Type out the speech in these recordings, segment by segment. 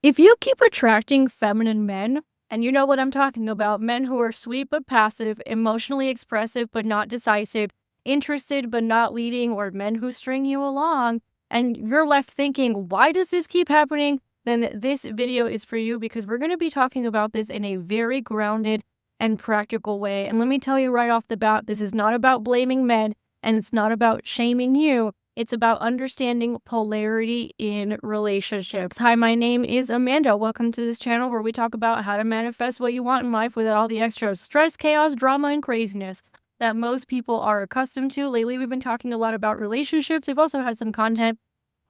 If you keep attracting feminine men, and you know what I'm talking about, men who are sweet but passive, emotionally expressive but not decisive, interested but not leading, or men who string you along, and you're left thinking, why does this keep happening? Then this video is for you because we're going to be talking about this in a very grounded and practical way. And let me tell you right off the bat, this is not about blaming men and it's not about shaming you. It's about understanding polarity in relationships. Hi, my name is Amanda. Welcome to this channel where we talk about how to manifest what you want in life without all the extra stress, chaos, drama, and craziness that most people are accustomed to. Lately, we've been talking a lot about relationships. We've also had some content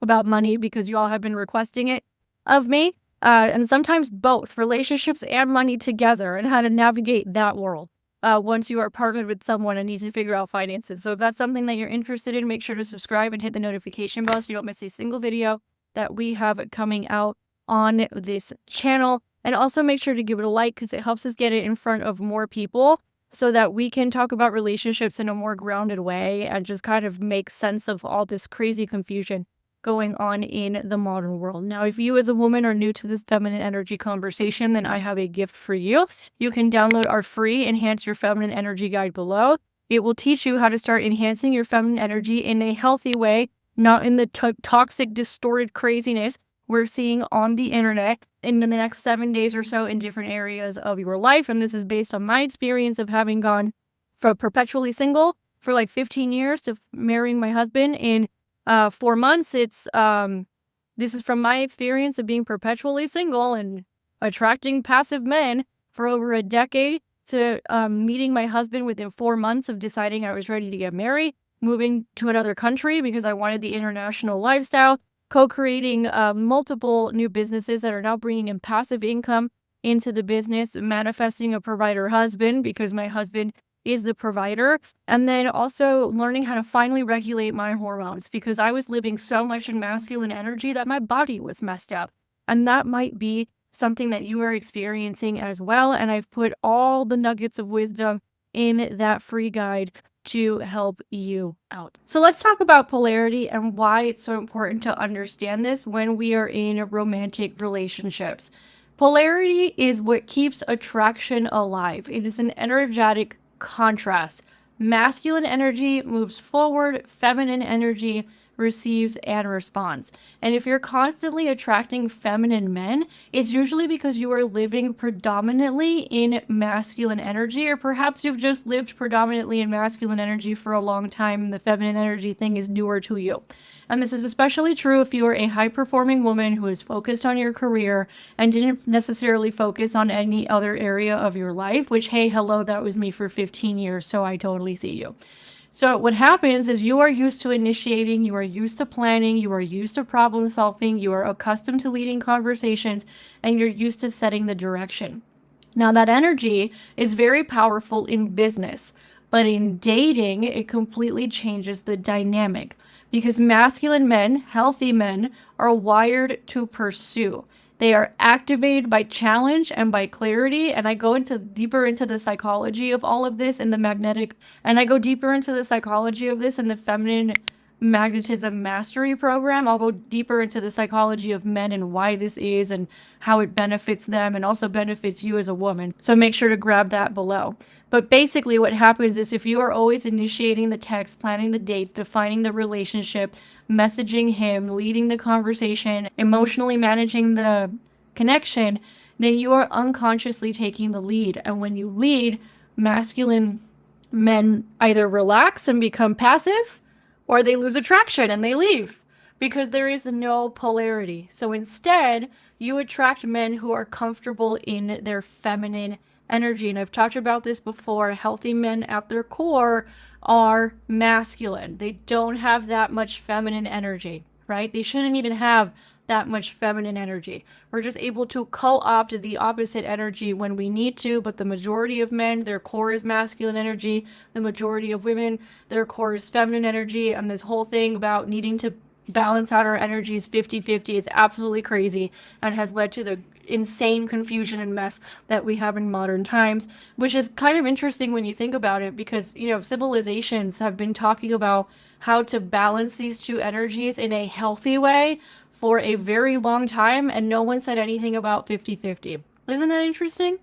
about money because you all have been requesting it of me. And sometimes both relationships and money together and how to navigate that world once you are partnered with someone and need to figure out finances. So if that's something that you're interested in, make sure to subscribe and hit the notification bell so you don't miss a single video that we have coming out on this channel. And also make sure to give it a like because it helps us get it in front of more people so that we can talk about relationships in a more grounded way and just kind of make sense of all this crazy confusion going on in the modern world. Now, if you as a woman are new to this feminine energy conversation, then I have a gift for you. You can download our free Enhance Your Feminine Energy guide below. It will teach you how to start enhancing your feminine energy in a healthy way, not in the toxic, distorted craziness we're seeing on the internet in the next 7 days or so in different areas of your life. And this is based on my experience of having gone from perpetually single for like 15 years to marrying my husband in 4 months. This is from my experience of being perpetually single and attracting passive men for over a decade to meeting my husband within 4 months of deciding I was ready to get married, moving to another country because I wanted the international lifestyle, co-creating multiple new businesses that are now bringing in passive income into the business, manifesting a provider husband because my husband is the provider, and then also learning how to finally regulate my hormones because I was living so much in masculine energy that my body was messed up. And that might be something that you are experiencing as well. And I've put all the nuggets of wisdom in that free guide to help you out. So let's talk about polarity and why it's so important to understand this when we are in romantic relationships. Polarity is what keeps attraction alive. It is an energetic contrast. Masculine energy moves forward, feminine energy receives and responds. And if you're constantly attracting feminine men, it's usually because you are living predominantly in masculine energy, or perhaps you've just lived predominantly in masculine energy for a long time and the feminine energy thing is newer to you. And this is especially true if you are a high-performing woman who is focused on your career and didn't necessarily focus on any other area of your life, which, hey, hello, that was me for 15 years, so I totally see you. So what happens is you are used to initiating, you are used to planning, you are used to problem solving, you are accustomed to leading conversations, and you're used to setting the direction. Now, that energy is very powerful in business, but in dating, it completely changes the dynamic because masculine men, healthy men, are wired to pursue. They are activated by challenge and by clarity. And I go deeper into the psychology of all of this in the magnetic, and I go deeper into the psychology of this in the feminine magnetism mastery program. I'll go deeper into the psychology of men and why this is and how it benefits them and also benefits you as a woman. So make sure to grab that below. But basically what happens is if you are always initiating the text, planning the dates, defining the relationship, messaging him, leading the conversation, emotionally managing the connection, then you are unconsciously taking the lead. And when you lead, masculine men either relax and become passive, or they lose attraction and they leave because there is no polarity. So instead, you attract men who are comfortable in their feminine energy. And I've talked about this before. Healthy men at their core are masculine. They don't have that much feminine energy, right? They shouldn't even have that much feminine energy. We're just able to co-opt the opposite energy when we need to, but the majority of men, their core is masculine energy. The majority of women, their core is feminine energy. And this whole thing about needing to balance out our energies 50-50 is absolutely crazy and has led to the insane confusion and mess that we have in modern times, which is kind of interesting when you think about it because, you know, civilizations have been talking about how to balance these two energies in a healthy way for a very long time, and no one said anything about 50-50. Isn't that interesting?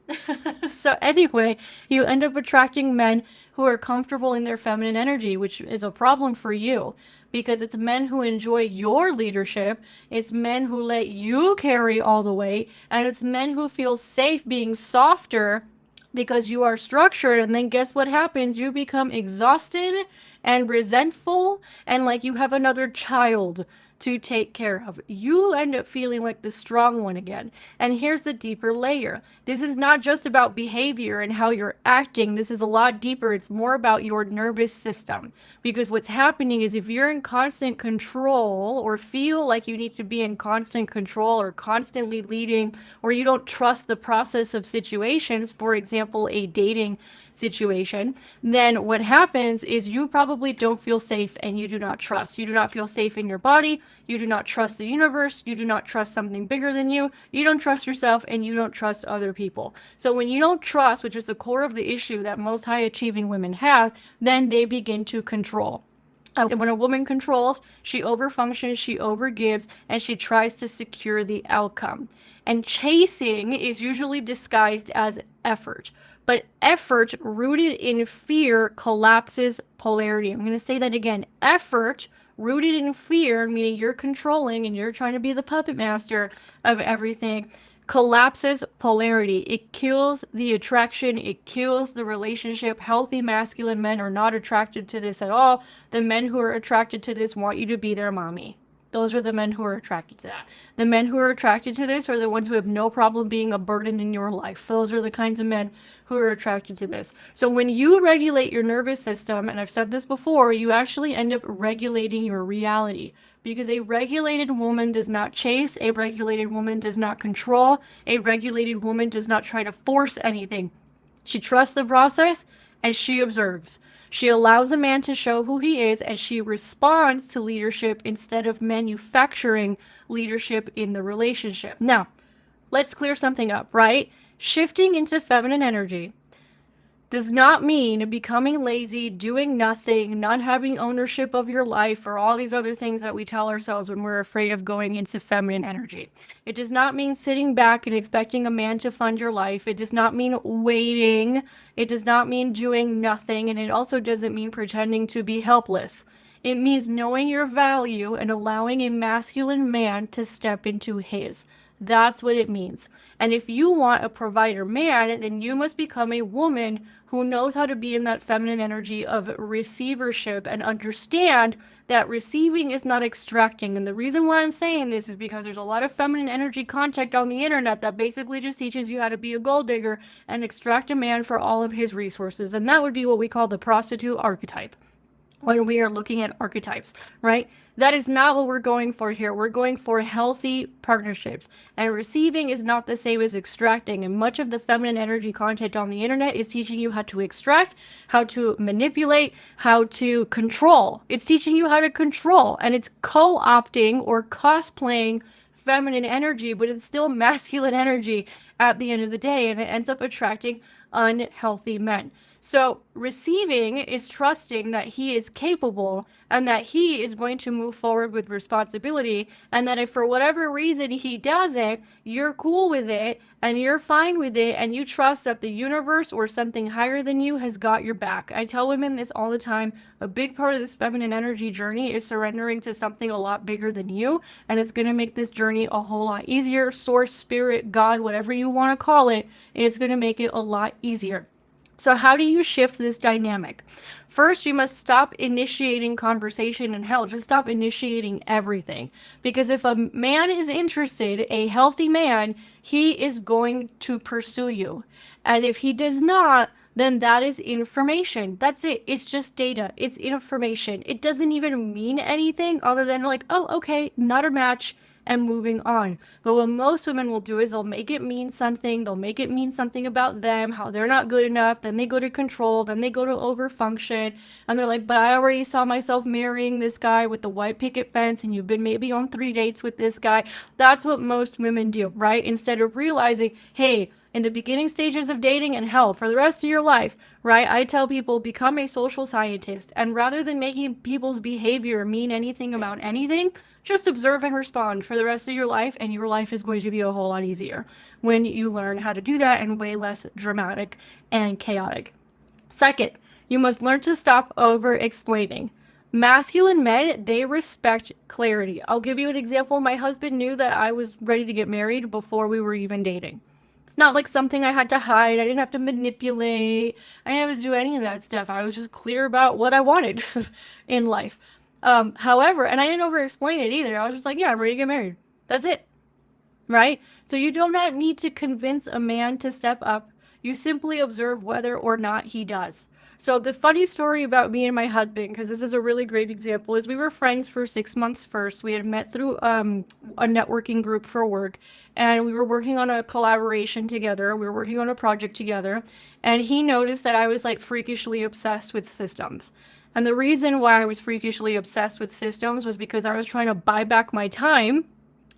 So anyway, you end up attracting men who are comfortable in their feminine energy, which is a problem for you because it's men who enjoy your leadership, it's men who let you carry all the weight, and it's men who feel safe being softer because you are structured. And then guess what happens? You become exhausted and resentful, and like you have another child to take care of. You end up feeling like the strong one again. And here's the deeper layer. This is not just about behavior and how you're acting. This is a lot deeper. It's more about your nervous system. Because what's happening is if you're in constant control or feel like you need to be in constant control or constantly leading, or you don't trust the process of situations, for example, a dating situation, then what happens is you probably don't feel safe and you do not trust. You do not feel safe in your body. You do not trust the universe. You do not trust something bigger than you. You don't trust yourself and you don't trust other people. So when you don't trust, which is the core of the issue that most high achieving women have, then they begin to control. When a woman controls, she overfunctions, she overgives, and she tries to secure the outcome. And chasing is usually disguised as effort. But effort rooted in fear collapses polarity. I'm going to say that again. Effort rooted in fear, meaning you're controlling and you're trying to be the puppet master of everything, collapses polarity. It kills the attraction. It kills the relationship. Healthy masculine men are not attracted to this at all. The men who are attracted to this want you to be their mommy. Those are the men who are attracted to that. The men who are attracted to this are the ones who have no problem being a burden in your life. Those are the kinds of men who are attracted to this. So when you regulate your nervous system, and I've said this before, you actually end up regulating your reality. Because a regulated woman does not chase, a regulated woman does not control, a regulated woman does not try to force anything. She trusts the process and she observes. She allows a man to show who he is, and she responds to leadership instead of manufacturing leadership in the relationship. Now, let's clear something up, right? Shifting into feminine energy does not mean becoming lazy, doing nothing, not having ownership of your life, or all these other things that we tell ourselves when we're afraid of going into feminine energy. It does not mean sitting back and expecting a man to fund your life. It does not mean waiting. It does not mean doing nothing. And it also doesn't mean pretending to be helpless. It means knowing your value and allowing a masculine man to step into his. That's what it means. And if you want a provider man, then you must become a woman who knows how to be in that feminine energy of receivership and understand that receiving is not extracting. And the reason why I'm saying this is because there's a lot of feminine energy content on the internet that basically just teaches you how to be a gold digger and extract a man for all of his resources. And that would be what we call the prostitute archetype when we are looking at archetypes, right? That is not what we're going for here. We're going for healthy partnerships. And receiving is not the same as extracting. And much of the feminine energy content on the internet is teaching you how to extract, how to manipulate, how to control. It's teaching you how to control. And it's co-opting or cosplaying feminine energy, but it's still masculine energy at the end of the day. And it ends up attracting unhealthy men. So receiving is trusting that he is capable and that he is going to move forward with responsibility, and that if for whatever reason he doesn't, you're cool with it and you're fine with it, and you trust that the universe or something higher than you has got your back. I tell women this all the time. A big part of this feminine energy journey is surrendering to something a lot bigger than you, and it's going to make this journey a whole lot easier. Source, spirit, God, whatever you want to call it, it's going to make it a lot easier. So how do you shift this dynamic? First, you must stop initiating conversation and hell. Just stop initiating everything. Because if a man is interested, a healthy man, he is going to pursue you. And if he does not, then that is information. That's it. It's just data. It's information. It doesn't even mean anything other than like, oh, okay, not a match, and moving on. But what most women will do is they'll make it mean something. They'll make it mean something about them, how they're not good enough. Then they go to control. Then they go to overfunction. And they're like, but I already saw myself marrying this guy with the white picket fence, and you've been maybe on 3 dates with this guy. That's what most women do, right? Instead of realizing, hey, in the beginning stages of dating and hell for the rest of your life, right? I tell people, become a social scientist. And rather than making people's behavior mean anything about anything, Just observe and respond for the rest of your life, and your life is going to be a whole lot easier when you learn how to do that and way less dramatic and chaotic. Second, you must learn to stop over explaining. Masculine men, they respect clarity. I'll give you an example. My husband knew that I was ready to get married before we were even dating. It's not like something I had to hide. I didn't have to manipulate. I didn't have to do any of that stuff. I was just clear about what I wanted in life. However, and I didn't over explain it either. I was just like, yeah, I'm ready to get married. That's it. Right? So you do not need to convince a man to step up. You simply observe whether or not he does. So the funny story about me and my husband, because this is a really great example, is we were friends for 6 months first. We had met through a networking group for work, and we were working on a collaboration together. We were working on a project together, and he noticed that I was like freakishly obsessed with systems. And the reason why I was freakishly obsessed with systems was because I was trying to buy back my time,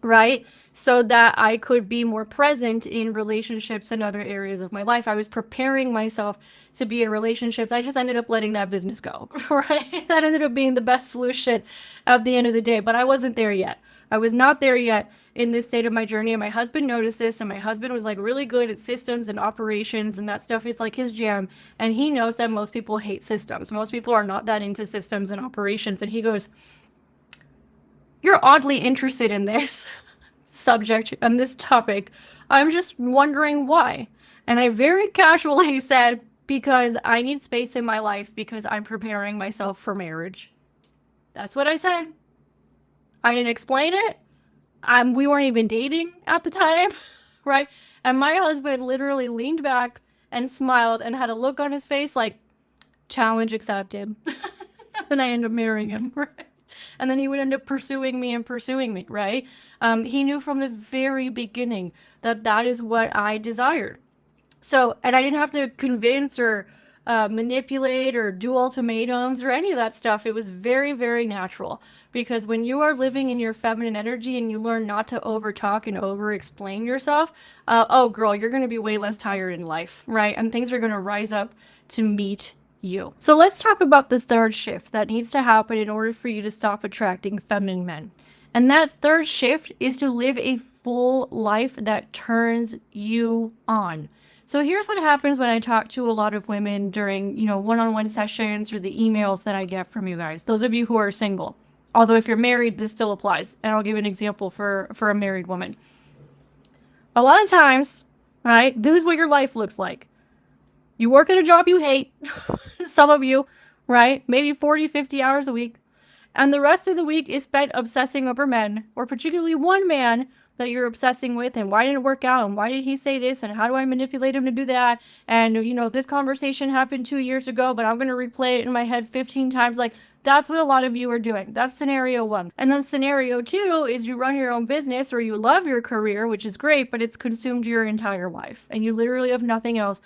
right? So that I could be more present in relationships and other areas of my life. I was preparing myself to be in relationships. I just ended up letting that business go, right? That ended up being the best solution at the end of the day, but I wasn't there yet. I was not there yet in this state of my journey, and my husband noticed this, and my husband was like really good at systems and operations, and that stuff is like his jam, and he knows that most people hate systems. Most people are not that into systems and operations, and he goes, "You're oddly interested in this subject and this topic. I'm just wondering why." And I very casually said, "Because I need space in my life because I'm preparing myself for marriage." That's what I said. I didn't explain it. We weren't even dating at the time, right? And my husband literally leaned back and smiled and had a look on his face like, challenge accepted. Then I ended up marrying him, right? And then he would end up pursuing me, right? He knew from the very beginning that that is what I desired. So, and I didn't have to convince or manipulate or do ultimatums or any of that stuff. It was very, very natural, because when you are living in your feminine energy and you learn not to over talk and over explain yourself, oh girl, you're going to be way less tired in life, right? And things are going to rise up to meet you. So let's talk about the third shift that needs to happen in order for you to stop attracting feminine men. And that third shift is to live a full life that turns you on. So here's what happens when I talk to a lot of women during, one-on-one sessions or the emails that I get from you guys. Those of you who are single. Although if you're married, this still applies. And I'll give an example for a married woman. A lot of times, right, this is what your life looks like. You work at a job you hate, some of you, right? Maybe 40, 50 hours a week. And the rest of the week is spent obsessing over men, or particularly one man that you're obsessing with, and why didn't it work out, and why did he say this, and how do I manipulate him to do that, and this conversation happened 2 years ago, but I'm going to replay it in my head 15 times. Like, that's what a lot of you are doing. That's scenario one. And then scenario two is you run your own business, or you love your career, which is great, but it's consumed your entire life, and you literally have nothing else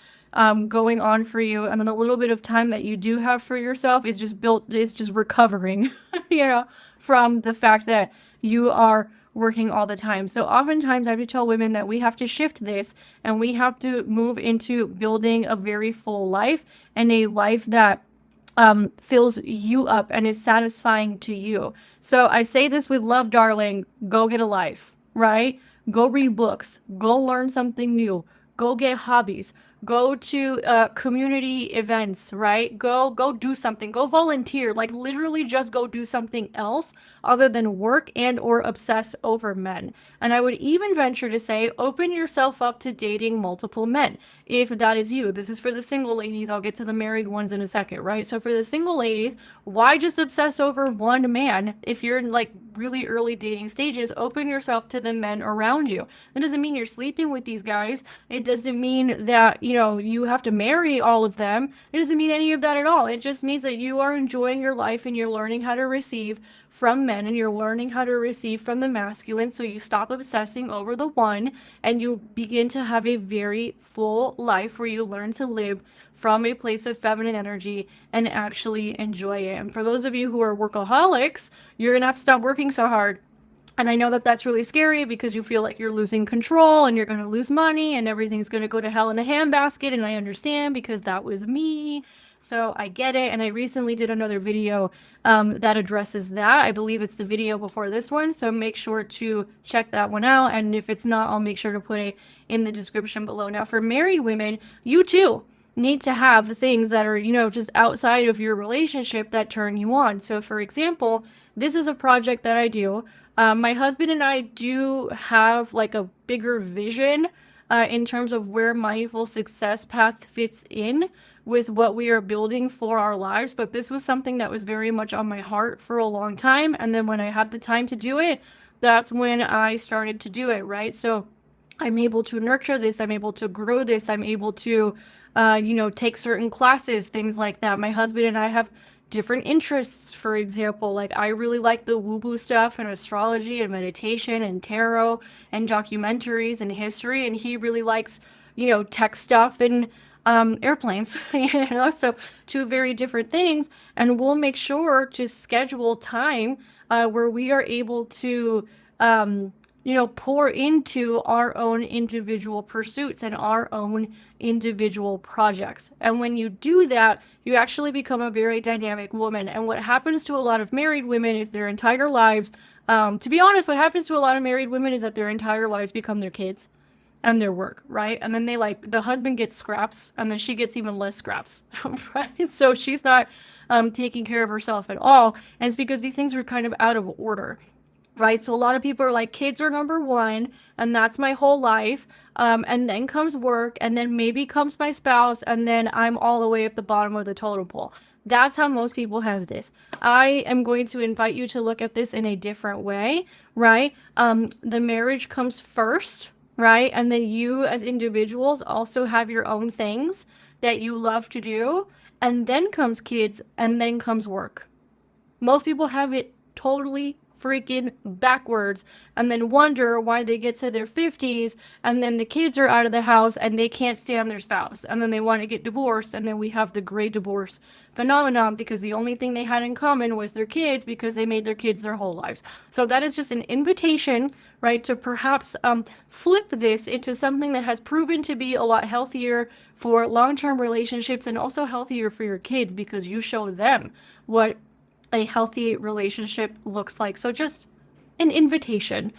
going on for you. And then a little bit of time that you do have for yourself is just recovering, from the fact that you are working all the time. So oftentimes I have to tell women that we have to shift this, and we have to move into building a very full life, and a life that fills you up and is satisfying to you. So I say this with love, darling, go get a life, right? Go read books, go learn something new, go get hobbies, go to community events, right? Go do something, go volunteer, like literally just go do something else other than work and or obsess over men. And I would even venture to say, open yourself up to dating multiple men, if that is you. This is for the single ladies. I'll get to the married ones in a second, right? So for the single ladies, why just obsess over one man? If you're in like really early dating stages, open yourself to the men around you. That doesn't mean you're sleeping with these guys. It doesn't mean that, you have to marry all of them. It doesn't mean any of that at all. It just means that you are enjoying your life, and you're learning how to receive from men, and you're learning how to receive from the masculine. So you stop obsessing over the one, and you begin to have a very full life where you learn to live from a place of feminine energy and actually enjoy it. And for those of you who are workaholics, you're gonna have to stop working so hard. And I know that that's really scary, because you feel like you're losing control and you're going to lose money and everything's going to go to hell in a handbasket. And I understand, because that was me. So I get it. And I recently did another video that addresses that. I believe it's the video before this one. So make sure to check that one out. And if it's not, I'll make sure to put it in the description below. Now, for married women, you too need to have things that are, just outside of your relationship that turn you on. So, for example, this is a project that I do. My husband and I do have like a bigger vision in terms of where mindful success path fits in with what we are building for our lives. But this was something that was very much on my heart for a long time. And then when I had the time to do it, that's when I started to do it, right? So I'm able to nurture this. I'm able to grow this. I'm able to, take certain classes, things like that. My husband and I have different interests, for example. Like, I really like the woo-woo stuff and astrology and meditation and tarot and documentaries and history. And he really likes, tech stuff and airplanes, so two very different things. And we'll make sure to schedule time where we are able to, pour into our own individual pursuits and our own individual projects. And when you do that, you actually become a very dynamic woman. And what happens to a lot of married women is their entire lives, to be honest, what happens to a lot of married women is that their entire lives become their kids and their work, right? And then the husband gets scraps, and then she gets even less scraps, right? So she's not taking care of herself at all. And it's because these things are kind of out of order, right? So a lot of people are like, kids are number one, and that's my whole life. And then comes work, and then maybe comes my spouse, and then I'm all the way at the bottom of the totem pole. That's how most people have this. I am going to invite you to look at this in a different way, right? The marriage comes first, right? And then you as individuals also have your own things that you love to do. And then comes kids, and then comes work. Most people have it totally freaking backwards and then wonder why they get to their 50s and then the kids are out of the house and they can't stand their spouse and then they want to get divorced, and then we have the great divorce phenomenon because the only thing they had in common was their kids because they made their kids their whole lives. So that is just an invitation, right, to perhaps flip this into something that has proven to be a lot healthier for long-term relationships and also healthier for your kids because you show them what a healthy relationship looks like. So just an invitation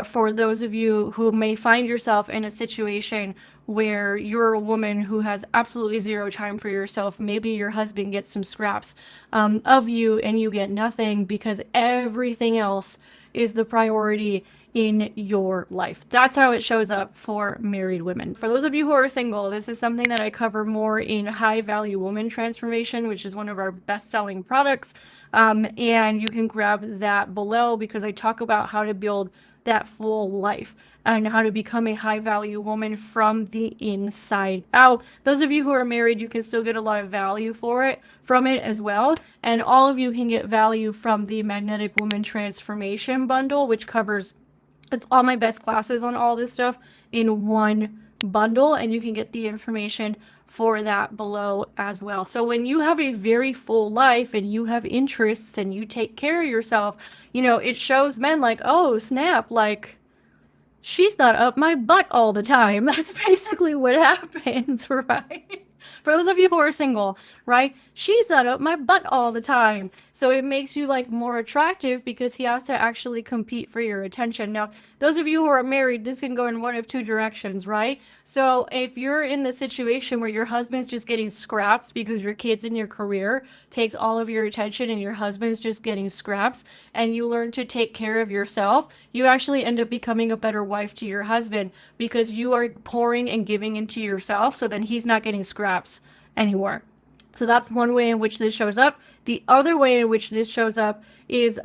for those of you who may find yourself in a situation where you're a woman who has absolutely zero time for yourself. Maybe your husband gets some scraps of you and you get nothing because everything else is the priority in your life. That's how it shows up for married women. For those of you who are single, this is something that I cover more in High Value Woman Transformation, which is one of our best-selling products. And you can grab that below because I talk about how to build that full life and how to become a high value woman from the inside out. Those of you who are married, you can still get a lot of value from it as well. And all of you can get value from the Magnetic Woman Transformation bundle, which covers it's all my best classes on all this stuff in one bundle, and you can get the information for that below as well. So when you have a very full life and you have interests and you take care of yourself, it shows men like, oh snap, like she's not up my butt all the time. That's basically what happens, right? For those of you who are single, right? She's not up my butt all the time. So it makes you like more attractive because he has to actually compete for your attention. Now, those of you who are married, this can go in one of two directions, right? So if you're in the situation where your husband's just getting scraps because your kids and your career takes all of your attention and your husband's just getting scraps and you learn to take care of yourself, you actually end up becoming a better wife to your husband because you are pouring and giving into yourself, so then he's not getting scraps anymore. So that's one way in which this shows up. The other way in which this shows up is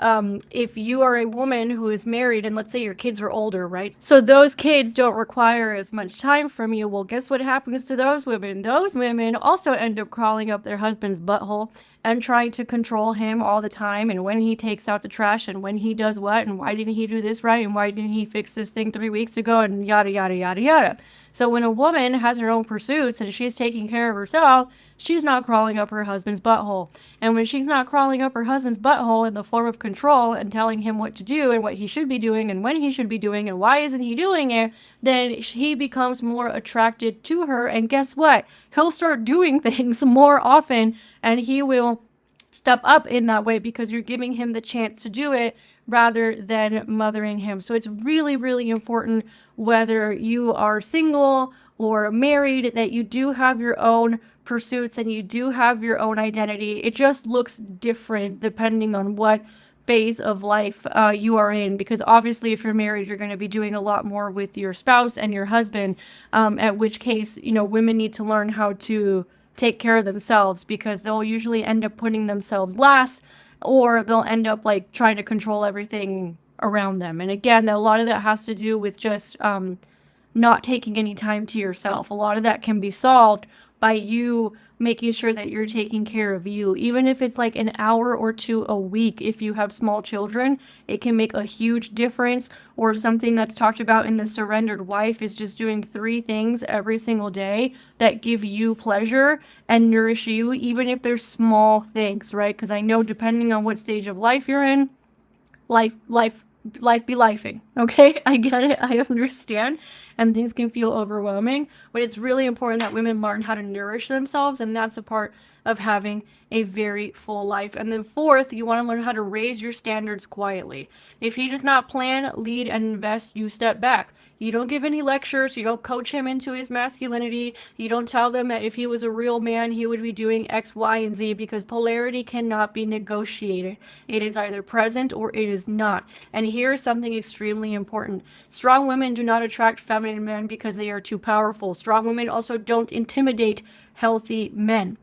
if you are a woman who is married and let's say your kids are older, right? So those kids don't require as much time from you. Well, guess what happens to those women? Those women also end up crawling up their husband's butthole and trying to control him all the time, and when he takes out the trash and when he does what and why didn't he do this right and why didn't he fix this thing 3 weeks ago and yada, yada, yada, yada. So when a woman has her own pursuits and she's taking care of herself, she's not crawling up her husband's butthole. And when she she's not crawling up her husband's butthole in the form of control and telling him what to do and what he should be doing and when he should be doing and why isn't he doing it, then he becomes more attracted to her. And guess what? He'll start doing things more often, and he will step up in that way because you're giving him the chance to do it rather than mothering him. So it's really, really important, whether you are single or married, that you do have your own pursuits and you do have your own identity. It just looks different depending on what phase of life you are in, because obviously if you're married, you're going to be doing a lot more with your spouse and your husband, at which case, women need to learn how to take care of themselves, because they'll usually end up putting themselves last, or they'll end up like trying to control everything around them. And again, a lot of that has to do with just not taking any time to yourself. A lot of that can be solved by you making sure that you're taking care of you. Even if it's like an hour or two a week, if you have small children, it can make a huge difference. Or something that's talked about in The Surrendered Wife is just doing 3 things every single day that give you pleasure and nourish you, even if they're small things, right? Because I know depending on what stage of life you're in, life be lifing, okay? I get it, I understand, and things can feel overwhelming, but it's really important that women learn how to nourish themselves, and that's a part of having a very full life. And then 4th, you want to learn how to raise your standards quietly. If he does not plan, lead, and invest, you step back. You don't give any lectures. You don't coach him into his masculinity. You don't tell them that if he was a real man, he would be doing X, Y, and Z, because polarity cannot be negotiated. It is either present or it is not. And here's something extremely important. Strong women do not attract feminine men because they are too powerful. Strong women also don't intimidate healthy men.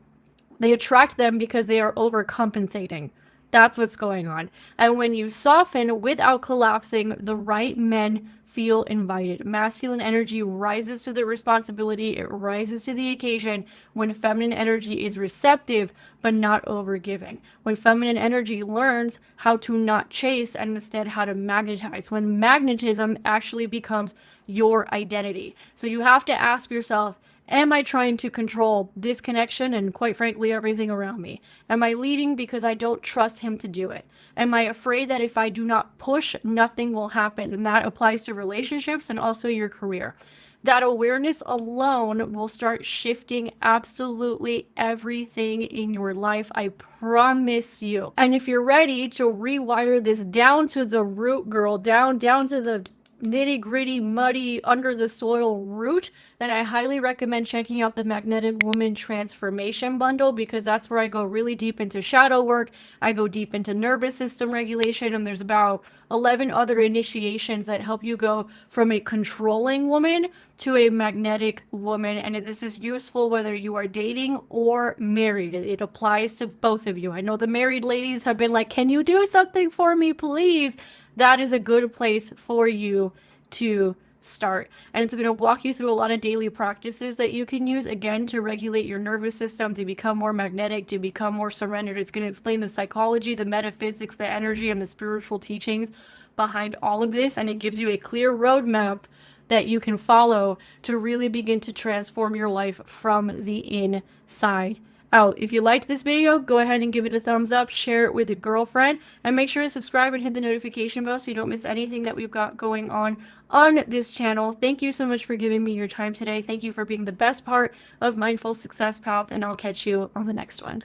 They attract them because they are overcompensating. That's what's going on. And when you soften without collapsing, the right men feel invited. Masculine energy rises to the responsibility. It rises to the occasion when feminine energy is receptive but not overgiving. When feminine energy learns how to not chase and instead how to magnetize. When magnetism actually becomes your identity. So you have to ask yourself, am I trying to control this connection and, quite frankly, everything around me? Am I leading because I don't trust him to do it? Am I afraid that if I do not push, nothing will happen? And that applies to relationships and also your career. That awareness alone will start shifting absolutely everything in your life. I promise you. And if you're ready to rewire this down to the root, girl, down to the nitty gritty, muddy, under the soil root, then I highly recommend checking out the Magnetic Woman Transformation Bundle, because that's where I go really deep into shadow work. I go deep into nervous system regulation, and there's about 11 other initiations that help you go from a controlling woman to a magnetic woman. And this is useful whether you are dating or married. It applies to both of you. I know the married ladies have been like, can you do something for me, please? That is a good place for you to start. And it's going to walk you through a lot of daily practices that you can use, again, to regulate your nervous system, to become more magnetic, to become more surrendered. It's going to explain the psychology, the metaphysics, the energy, and the spiritual teachings behind all of this. And it gives you a clear roadmap that you can follow to really begin to transform your life from the inside out. If you liked this video, go ahead and give it a thumbs up, share it with a girlfriend, and make sure to subscribe and hit the notification bell so you don't miss anything that we've got going on this channel. Thank you so much for giving me your time today. Thank you for being the best part of Mindful Success Path, and I'll catch you on the next one.